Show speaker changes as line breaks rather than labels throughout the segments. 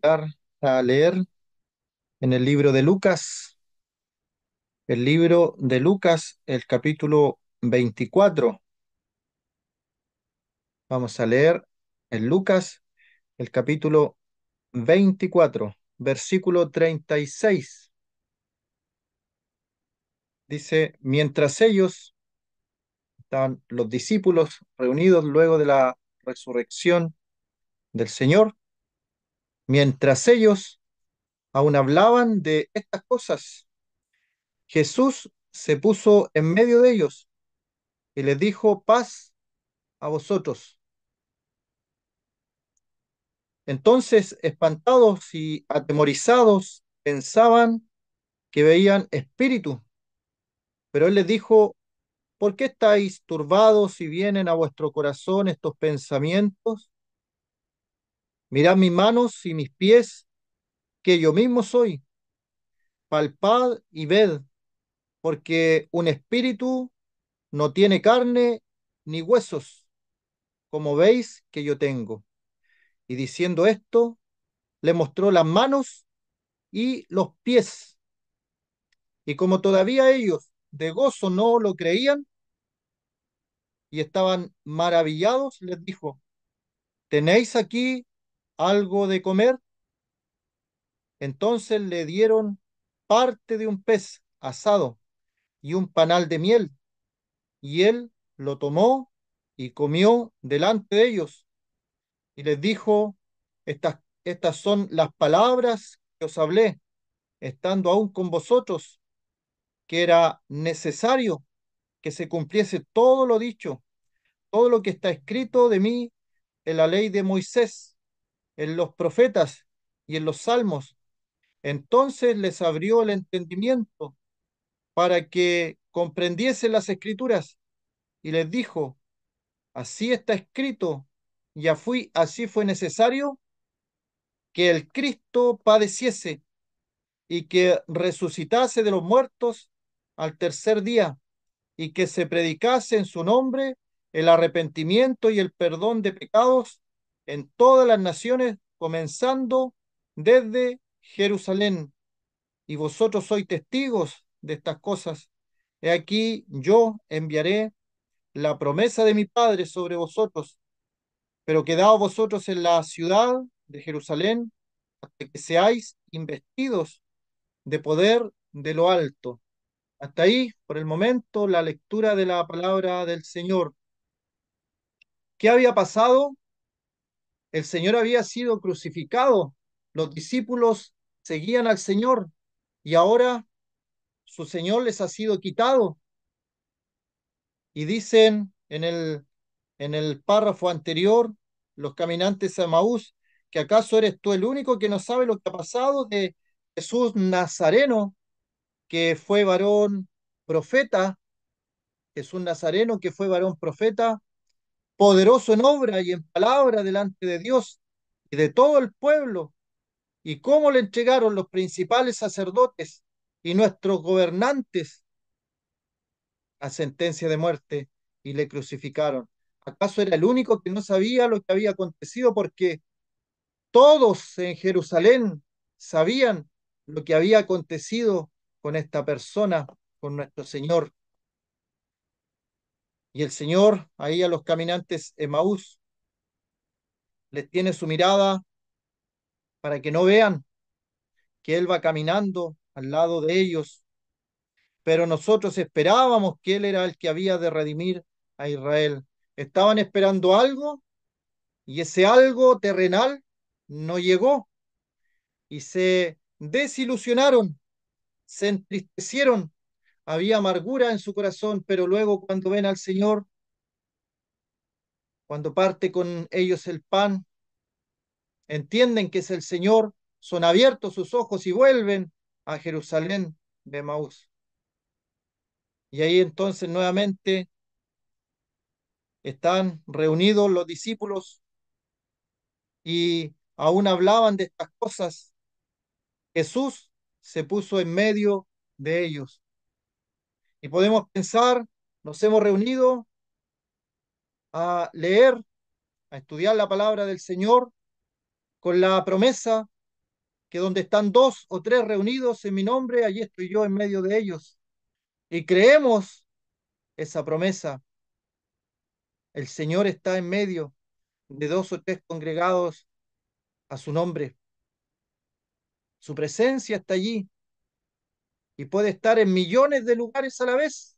invitar a leer en el libro de Lucas, el libro de Lucas, el capítulo 24. Vamos a leer en Lucas, el capítulo 24, versículo 36. Dice, mientras ellos, estaban los discípulos reunidos luego de la resurrección del Señor, mientras ellos aún hablaban de estas cosas, Jesús se puso en medio de ellos y les dijo, paz a vosotros. Entonces, espantados y atemorizados, pensaban que veían espíritu, pero él les dijo, ¿por qué estáis turbados y vienen a vuestro corazón estos pensamientos? Mirad mis manos y mis pies, que yo mismo soy. Palpad y ved, porque un espíritu no tiene carne ni huesos, como veis que yo tengo. Y diciendo esto, le mostró las manos y los pies. Y como todavía ellos de gozo no lo creían y estaban maravillados, les dijo, ¿tenéis aquí algo de comer? Entonces le dieron parte de un pez asado y un panal de miel, y él lo tomó y comió delante de ellos, y les dijo, estas son las palabras que os hablé, estando aún con vosotros, que era necesario que se cumpliese todo lo dicho, todo lo que está escrito de mí en la ley de Moisés, en los profetas y en los salmos. Entonces les abrió el entendimiento para que comprendiesen las escrituras y les dijo, así está escrito, así fue necesario que el Cristo padeciese y que resucitase de los muertos al tercer día y que se predicase en su nombre el arrepentimiento y el perdón de pecados en todas las naciones, comenzando desde Jerusalén. Y vosotros sois testigos de estas cosas. He aquí yo enviaré la promesa de mi Padre sobre vosotros, pero quedaos vosotros en la ciudad de Jerusalén hasta que seáis investidos de poder de lo alto. Hasta ahí, por el momento, la lectura de la palabra del Señor. ¿Qué había pasado? El Señor había sido crucificado, los discípulos seguían al Señor y ahora su Señor les ha sido quitado. Y dicen en el párrafo anterior, los caminantes de Maús, que acaso eres tú el único que no sabe lo que ha pasado de Jesús Nazareno, que fue varón profeta, Jesús Nazareno, que fue varón profeta, poderoso en obra y en palabra delante de Dios y de todo el pueblo, y cómo le entregaron los principales sacerdotes y nuestros gobernantes a sentencia de muerte y le crucificaron. ¿Acaso era el único que no sabía lo que había acontecido? Porque todos en Jerusalén sabían lo que había acontecido con esta persona, con nuestro Señor. Y el Señor, ahí a los caminantes Emaús, les tiene su mirada para que no vean que Él va caminando al lado de ellos, pero nosotros esperábamos que Él era el que había de redimir a Israel. Estaban esperando algo y ese algo terrenal no llegó y se desilusionaron, se entristecieron, había amargura en su corazón, pero luego cuando ven al Señor, cuando parte con ellos el pan, entienden que es el Señor, son abiertos sus ojos y vuelven a Jerusalén de Maús. Y ahí entonces nuevamente están reunidos los discípulos y aún hablaban de estas cosas. Jesús se puso en medio de ellos. Y podemos pensar, nos hemos reunido a leer, a estudiar la palabra del Señor con la promesa que donde están dos o tres reunidos en mi nombre, allí estoy yo en medio de ellos. Y creemos esa promesa. El Señor está en medio de dos o tres congregados a su nombre. Su presencia está allí y puede estar en millones de lugares a la vez,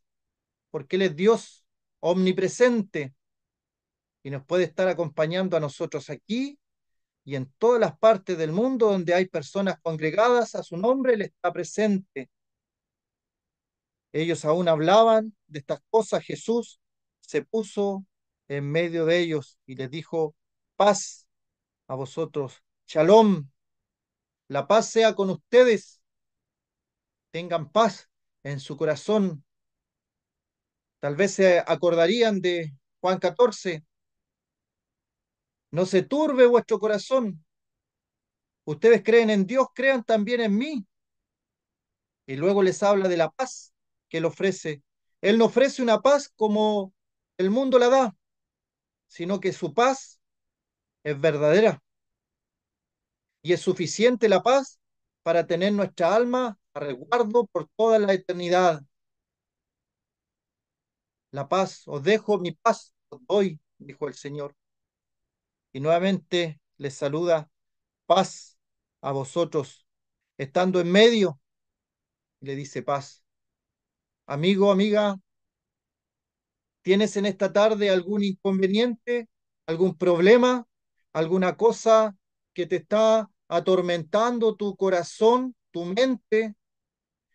porque Él es Dios omnipresente y nos puede estar acompañando a nosotros aquí y en todas las partes del mundo donde hay personas congregadas a su nombre, Él está presente. Ellos aún hablaban de estas cosas. Jesús se puso en medio de ellos y les dijo: paz a vosotros, shalom, la paz sea con ustedes, tengan paz en su corazón. Tal vez se acordarían de Juan 14: no se turbe vuestro corazón, ustedes creen en Dios, crean también en mí. Y luego les habla de la paz que Él ofrece. Él no ofrece una paz como el mundo la da, sino que su paz es verdadera y es suficiente la paz para tener nuestra alma a resguardo por toda la eternidad. La paz, os dejo mi paz, os doy, dijo el Señor. Y nuevamente les saluda: paz a vosotros. Estando en medio, le dice paz. Amigo, amiga, ¿tienes en esta tarde algún inconveniente, algún problema, alguna cosa que te está atormentando tu corazón, tu mente,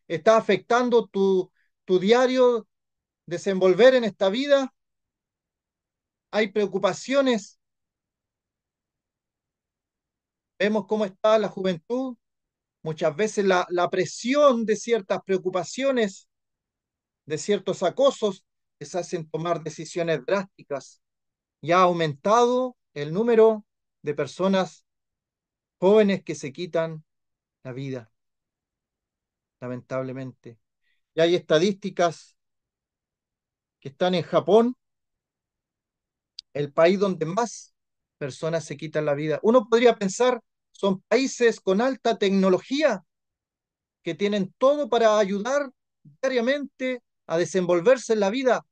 está afectando tu diario desenvolver en esta vida? Hay preocupaciones. Vemos cómo está la juventud. Muchas veces la presión de ciertas preocupaciones, de ciertos acosos, les hacen tomar decisiones drásticas. Ya ha aumentado el número de personas jóvenes que se quitan la vida, lamentablemente. Y hay estadísticas que están en Japón, el país donde más personas se quitan la vida. Uno podría pensar, son países con alta tecnología que tienen todo para ayudar diariamente a desenvolverse en la vida,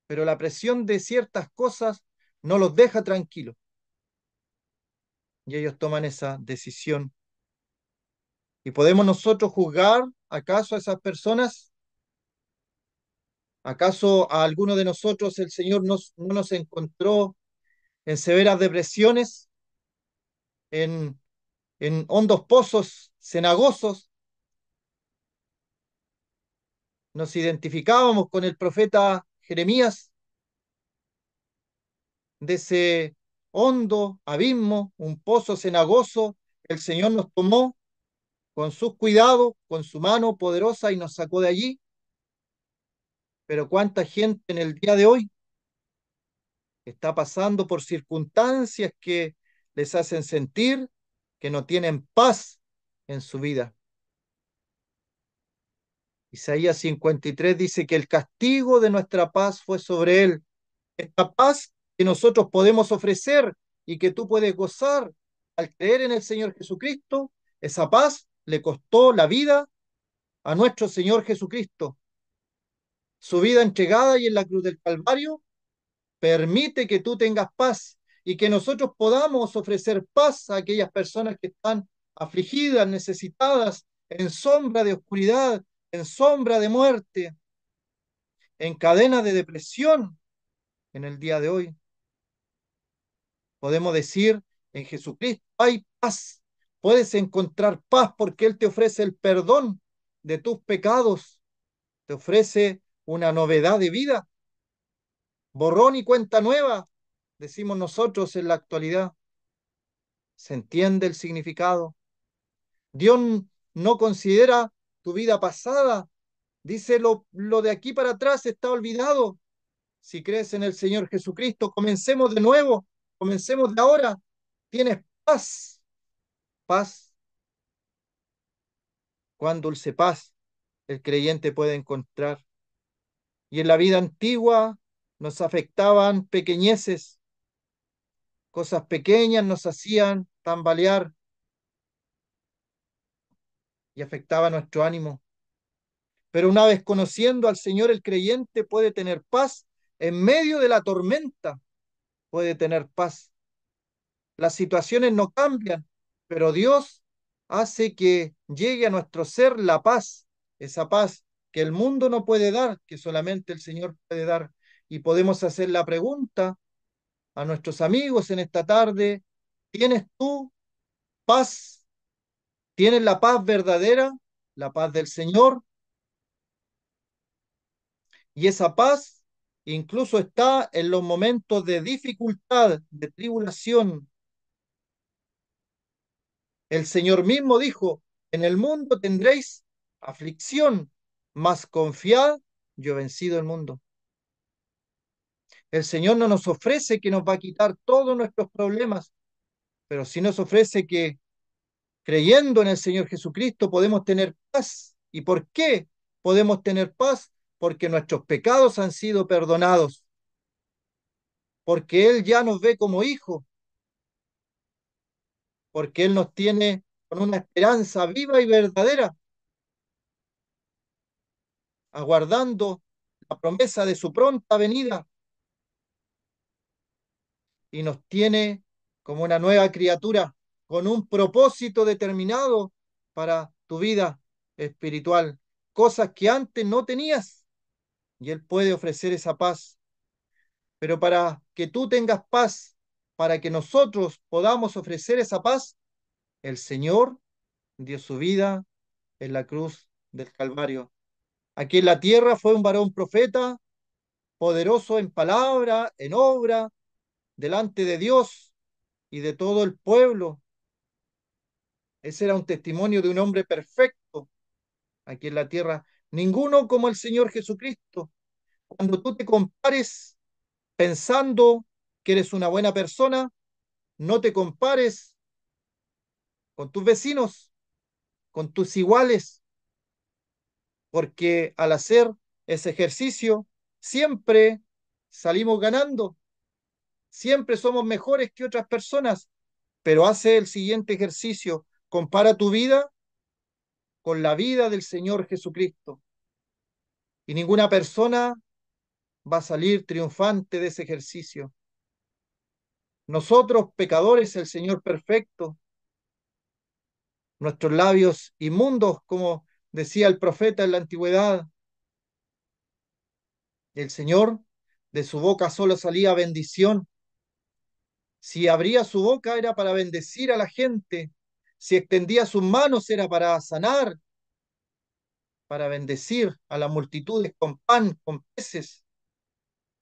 pero la presión de ciertas cosas no los deja tranquilos y ellos toman esa decisión. ¿Y podemos nosotros juzgar acaso a esas personas? ¿Acaso a alguno de nosotros el Señor no nos encontró en severas depresiones, en, en hondos pozos cenagosos? Nos identificábamos con el profeta Jeremías, de ese hondo abismo, un pozo cenagoso. El Señor nos tomó con sus cuidados, con su mano poderosa y nos sacó de allí. Pero cuánta gente en el día de hoy está pasando por circunstancias que les hacen sentir que no tienen paz en su vida. Isaías 53 dice que el castigo de nuestra paz fue sobre él. Esta paz que nosotros podemos ofrecer y que tú puedes gozar al creer en el Señor Jesucristo, esa paz le costó la vida a nuestro Señor Jesucristo. Su vida entregada y en la cruz del Calvario permite que tú tengas paz y que nosotros podamos ofrecer paz a aquellas personas que están afligidas, necesitadas, en sombra de oscuridad, en sombra de muerte, en cadena de depresión en el día de hoy. Podemos decir: en Jesucristo hay paz. Puedes encontrar paz porque Él te ofrece el perdón de tus pecados, te ofrece una novedad de vida, borrón y cuenta nueva, decimos nosotros en la actualidad. ¿Se entiende el significado? Dios no considera tu vida pasada, dice: lo de aquí para atrás está olvidado. Si crees en el Señor Jesucristo, comencemos de nuevo, comencemos de ahora. Tienes paz, paz. Cuán dulce paz el creyente puede encontrar. Y en la vida antigua nos afectaban pequeñeces Cosas pequeñas nos hacían tambalear y afectaba nuestro ánimo. Pero una vez conociendo al Señor, el creyente puede tener paz en medio de la tormenta, puede tener paz. Las situaciones no cambian, pero Dios hace que llegue a nuestro ser la paz, esa paz que el mundo no puede dar, que solamente el Señor puede dar. Y podemos hacer la pregunta a nuestros amigos en esta tarde: ¿tienes tú paz? ¿Tienes la paz verdadera, la paz del Señor? Y esa paz incluso está en los momentos de dificultad, de tribulación. El Señor mismo dijo: en el mundo tendréis aflicción, mas confiad, yo he vencido el mundo. El Señor no nos ofrece que nos va a quitar todos nuestros problemas, pero sí nos ofrece que creyendo en el Señor Jesucristo podemos tener paz. ¿Y por qué podemos tener paz? Porque nuestros pecados han sido perdonados, porque Él ya nos ve como hijos, porque Él nos tiene con una esperanza viva y verdadera, aguardando la promesa de su pronta venida, y nos tiene como una nueva criatura, con un propósito determinado para tu vida espiritual, cosas que antes no tenías, y Él puede ofrecer esa paz. Pero para que tú tengas paz, para que nosotros podamos ofrecer esa paz, el Señor dio su vida en la cruz del Calvario. Aquí en la tierra fue un varón profeta, poderoso en palabra, en obra, delante de Dios y de todo el pueblo. Ese era un testimonio de un hombre perfecto aquí en la tierra. Ninguno como el Señor Jesucristo. Cuando tú te compares pensando que eres una buena persona, no te compares con tus vecinos, con tus iguales, porque al hacer ese ejercicio siempre salimos ganando, siempre somos mejores que otras personas, pero hace el siguiente ejercicio: compara tu vida con la vida del Señor Jesucristo, y ninguna persona va a salir triunfante de ese ejercicio. Nosotros, pecadores, el Señor perfecto, nuestros labios inmundos, como decía el profeta en la antigüedad, el Señor, de su boca solo salía bendición. Si abría su boca era para bendecir a la gente, si extendía sus manos era para sanar, para bendecir a las multitudes con pan, con peces.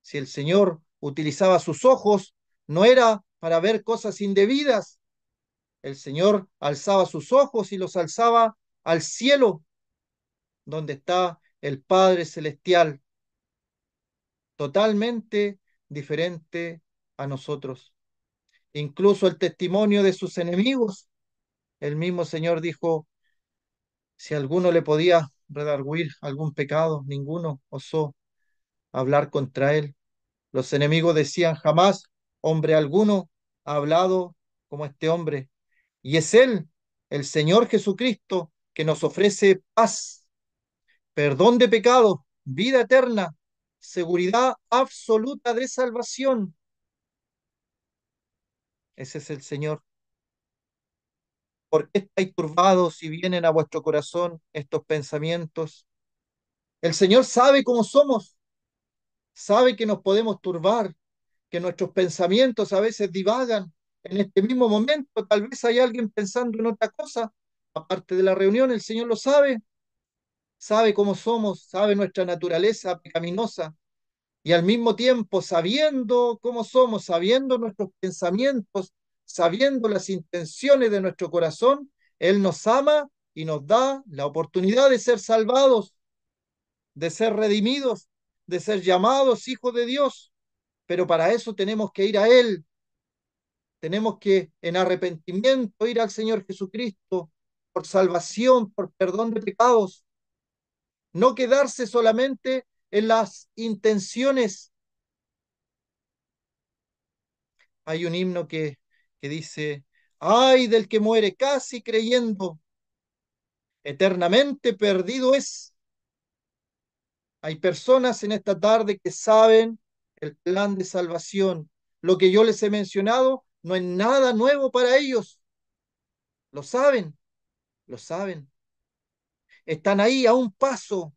Si el Señor utilizaba sus ojos, no era para ver cosas indebidas. El Señor alzaba sus ojos y los alzaba al cielo, donde está el Padre Celestial, totalmente diferente a nosotros. Incluso el testimonio de sus enemigos, el mismo Señor dijo: si alguno le podía redarguir algún pecado, ninguno osó hablar contra él. Los enemigos decían: jamás hombre alguno ha hablado como este hombre. Y es Él, el Señor Jesucristo, que nos ofrece paz, perdón de pecados, vida eterna, seguridad absoluta de salvación. Ese es el Señor. ¿Por qué estáis turbados si vienen a vuestro corazón estos pensamientos? El Señor sabe cómo somos, sabe que nos podemos turbar, que nuestros pensamientos a veces divagan. En este mismo momento, tal vez hay alguien pensando en otra cosa, aparte de la reunión. El Señor lo sabe, sabe cómo somos, sabe nuestra naturaleza pecaminosa, y al mismo tiempo, sabiendo cómo somos, sabiendo nuestros pensamientos, sabiendo las intenciones de nuestro corazón, Él nos ama y nos da la oportunidad de ser salvados, de ser redimidos, de ser llamados hijos de Dios. Pero para eso tenemos que ir a Él, tenemos que en arrepentimiento ir al Señor Jesucristo por salvación, por perdón de pecados, no quedarse solamente en las intenciones. Hay un himno que dice, ay del que muere casi creyendo, eternamente perdido es. Hay personas en esta tarde que saben el plan de salvación. Lo que yo les he mencionado no es nada nuevo para ellos. Lo saben, lo saben. Están ahí a un paso.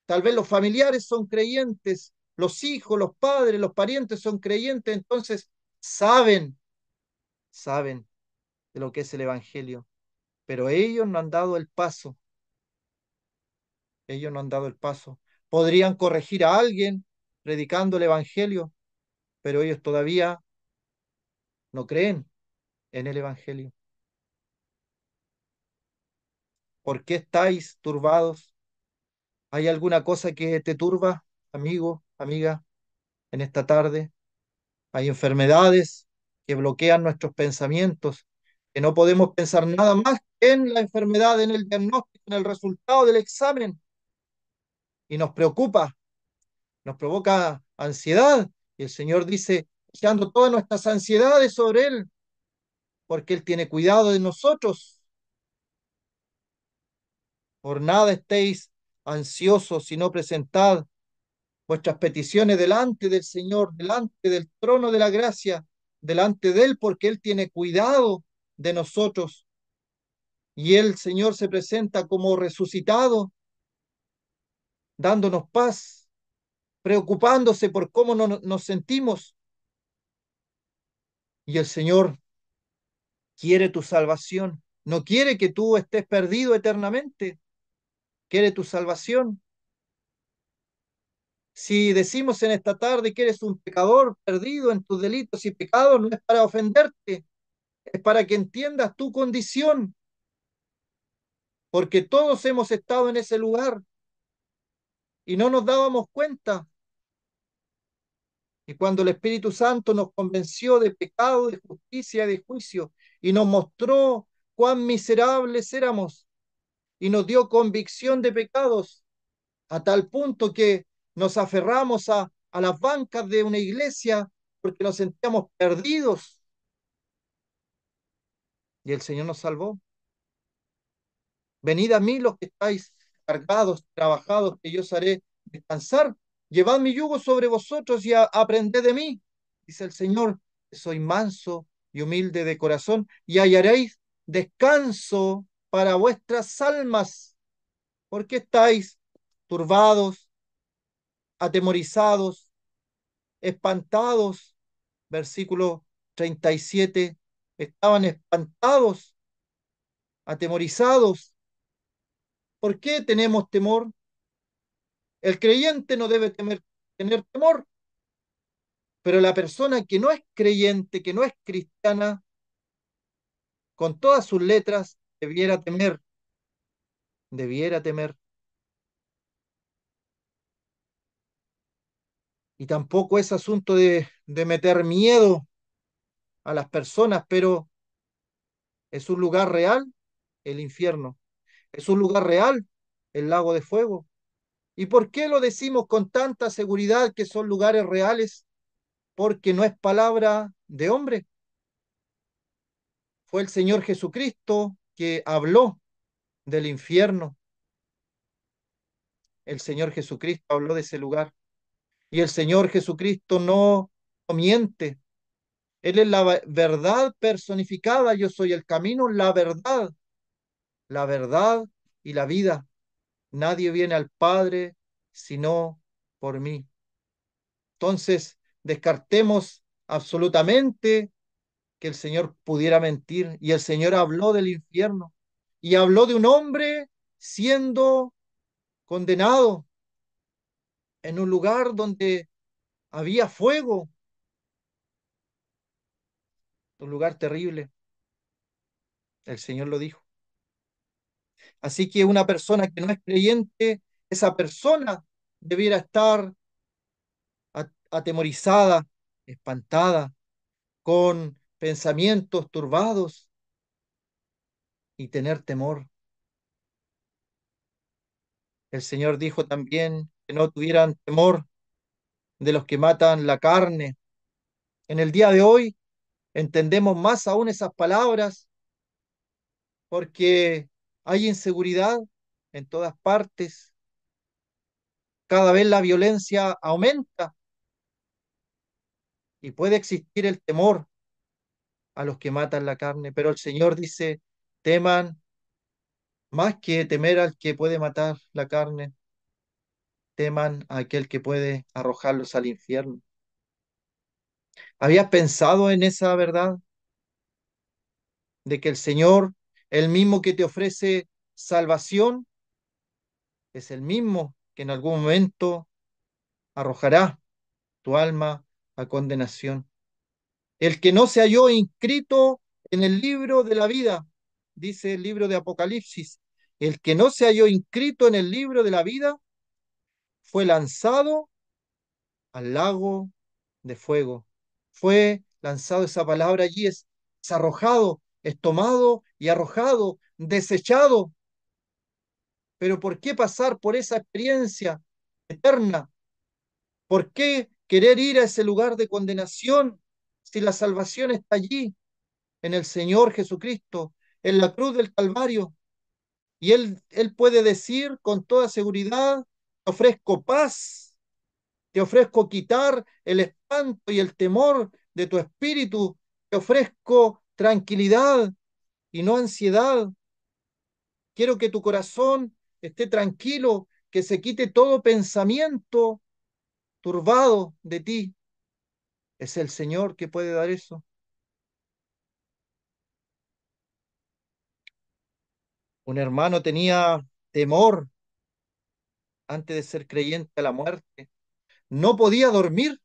Tal vez los familiares son creyentes, los hijos, los padres, los parientes son creyentes, entonces saben, saben de lo que es el Evangelio. Pero ellos no han dado el paso. Ellos no han dado el paso. Podrían corregir a alguien predicando el Evangelio, pero ellos todavía no creen en el Evangelio. ¿Por qué estáis turbados? ¿Hay alguna cosa que te turba, amigo, amiga, en esta tarde? Hay enfermedades que bloquean nuestros pensamientos, que no podemos pensar nada más que en la enfermedad, en el diagnóstico, en el resultado del examen, y nos preocupa, nos provoca ansiedad. Y el Señor dice, echando todas nuestras ansiedades sobre Él, porque Él tiene cuidado de nosotros. Por nada estéis ansiosos, sino presentad vuestras peticiones delante del Señor, delante del trono de la gracia, delante de Él, porque Él tiene cuidado de nosotros. Y el Señor se presenta como resucitado, dándonos paz, preocupándose por cómo nos sentimos. Y el Señor quiere tu salvación, no quiere que tú estés perdido eternamente, quiere tu salvación. Si decimos en esta tarde que eres un pecador perdido en tus delitos y pecados, no es para ofenderte, es para que entiendas tu condición, porque todos hemos estado en ese lugar y no nos dábamos cuenta. Y cuando el Espíritu Santo nos convenció de pecado, de justicia, de juicio, y nos mostró cuán miserables éramos, y nos dio convicción de pecados, a tal punto que nos aferramos a las bancas de una iglesia porque nos sentíamos perdidos, y el Señor nos salvó. Venid a mí los que estáis cargados, trabajados, que yo os haré descansar. Llevad mi yugo sobre vosotros y aprended de mí, dice el Señor, que soy manso y humilde de corazón, y hallaréis descanso para vuestras almas, porque estáis turbados, atemorizados, espantados. Versículo 37, estaban espantados, atemorizados. ¿Por qué tenemos temor? El creyente no debe tener temor, pero la persona que no es creyente, que no es cristiana, con todas sus letras, debiera temer, debiera temer. Y tampoco es asunto de meter miedo a las personas, pero es un lugar real el infierno, es un lugar real el lago de fuego. ¿Y por qué lo decimos con tanta seguridad que son lugares reales? Porque no es palabra de hombre. Fue el Señor Jesucristo que habló del infierno. El Señor Jesucristo habló de ese lugar. Y el Señor Jesucristo no miente. Él es la verdad personificada. Yo soy el camino, la verdad y la vida. Nadie viene al Padre sino por mí. Entonces, descartemos absolutamente que el Señor pudiera mentir. Y el Señor habló del infierno. Y habló de un hombre siendo condenado en un lugar donde había fuego, un lugar terrible. El Señor lo dijo. Así que una persona que no es creyente, esa persona debiera estar atemorizada, espantada, con pensamientos turbados y tener temor. El Señor dijo también que no tuvieran temor de los que matan la carne. En el día de hoy Entendemos más aún esas palabras porque hay inseguridad en todas partes. Cada vez la violencia aumenta y puede existir el temor a los que matan la carne, pero el Señor dice, teman más que temer al que puede matar la carne, teman a aquel que puede arrojarlos al infierno. ¿Habías pensado en esa verdad de que el Señor, el mismo que te ofrece salvación, es el mismo que en algún momento arrojará tu alma a condenación? El que no se halló inscrito en el libro de la vida, dice el libro de Apocalipsis, el que no se halló inscrito en el libro de la vida fue lanzado al lago de fuego. Fue lanzado, esa palabra allí es arrojado, es tomado y arrojado, desechado. Pero ¿por qué pasar por esa experiencia eterna? ¿Por qué querer ir a ese lugar de condenación si la salvación está allí, en el Señor Jesucristo, en la cruz del Calvario? Y Él puede decir con toda seguridad, te ofrezco paz, te ofrezco quitar el espanto y el temor de tu espíritu, te ofrezco tranquilidad y no ansiedad. Quiero que tu corazón esté tranquilo, que se quite todo pensamiento turbado de ti. Es el Señor que puede dar eso. Un hermano tenía temor antes de ser creyente a la muerte. No podía dormir.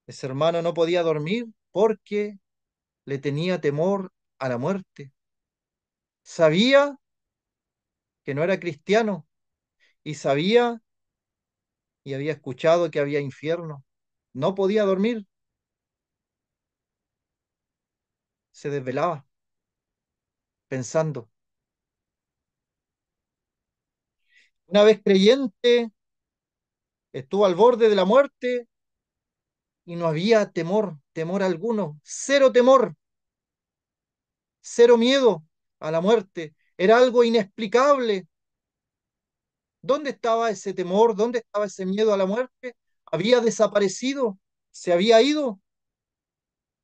Ese hermano no podía dormir porque le tenía temor a la muerte. Sabía que no era cristiano y sabía y había escuchado que había infierno. No podía dormir, se desvelaba pensando. Una vez creyente, estuvo al borde de la muerte y no había temor, temor alguno, cero temor, cero miedo a la muerte. Era algo inexplicable. ¿Dónde estaba ese temor? ¿Dónde estaba ese miedo a la muerte? Había desaparecido, se había ido.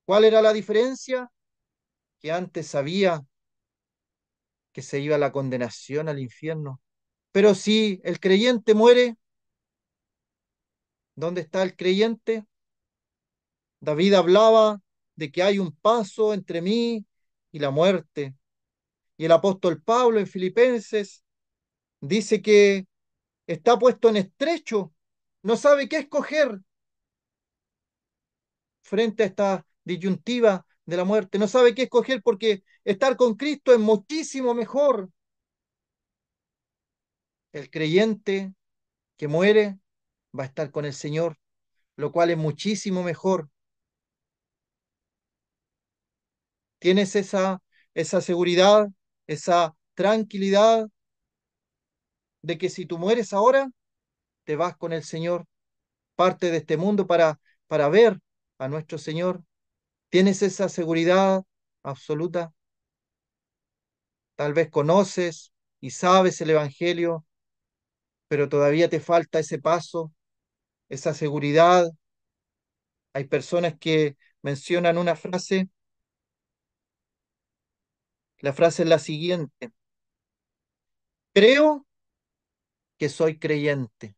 ¿Cuál era la diferencia? Que antes sabía que se iba a la condenación al infierno. Pero si el creyente muere, ¿dónde está el creyente? David hablaba de que hay un paso entre mí y la muerte. Y el apóstol Pablo en Filipenses dice que está puesto en estrecho, no sabe qué escoger frente a esta disyuntiva de la muerte, no sabe qué escoger porque estar con Cristo es muchísimo mejor. El creyente que muere va a estar con el Señor, lo cual es muchísimo mejor. Tienes esa seguridad, esa tranquilidad de que si tú mueres ahora, te vas con el Señor, parte de este mundo para ver a nuestro Señor. Tienes esa seguridad absoluta. Tal vez conoces y sabes el Evangelio, pero todavía te falta ese paso, esa seguridad. Hay personas que mencionan una frase, la frase es la siguiente: creo que soy creyente,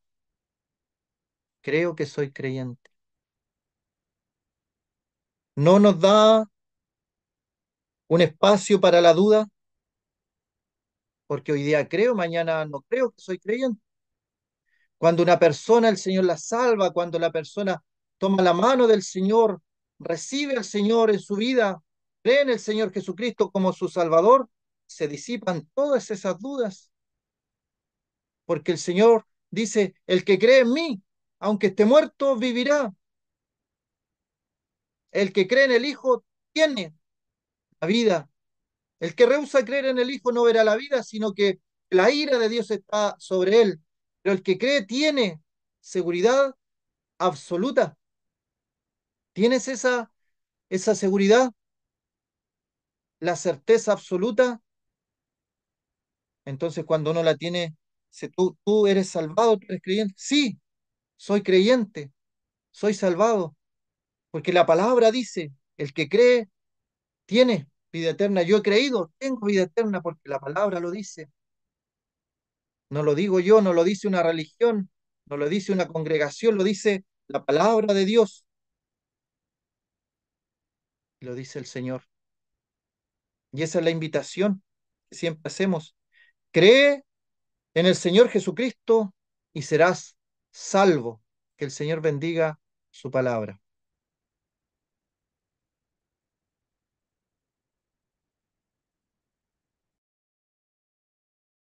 creo que soy creyente. No nos da un espacio para la duda, porque hoy día creo, mañana no creo que soy creyente. Cuando una persona, el Señor la salva, cuando la persona toma la mano del Señor, recibe al Señor en su vida, cree en el Señor Jesucristo como su Salvador, se disipan todas esas dudas, porque el Señor dice, el que cree en mí, aunque esté muerto, vivirá. El que cree en el Hijo tiene la vida. El que rehúsa creer en el Hijo no verá la vida, sino que la ira de Dios está sobre él. Pero el que cree tiene seguridad absoluta. ¿Tienes esa seguridad, la certeza absoluta. Entonces cuando uno la tiene, si tú eres salvado, tú eres creyente. Sí, soy creyente, soy salvado, porque la palabra dice, el que cree tiene vida eterna. Yo he creído, tengo vida eterna porque la palabra lo dice. No lo digo yo, no lo dice una religión, no lo dice una congregación, lo dice la palabra de Dios, lo dice el Señor. Y esa es la invitación que siempre hacemos. Cree en el Señor Jesucristo y serás salvo. Que el Señor bendiga su palabra.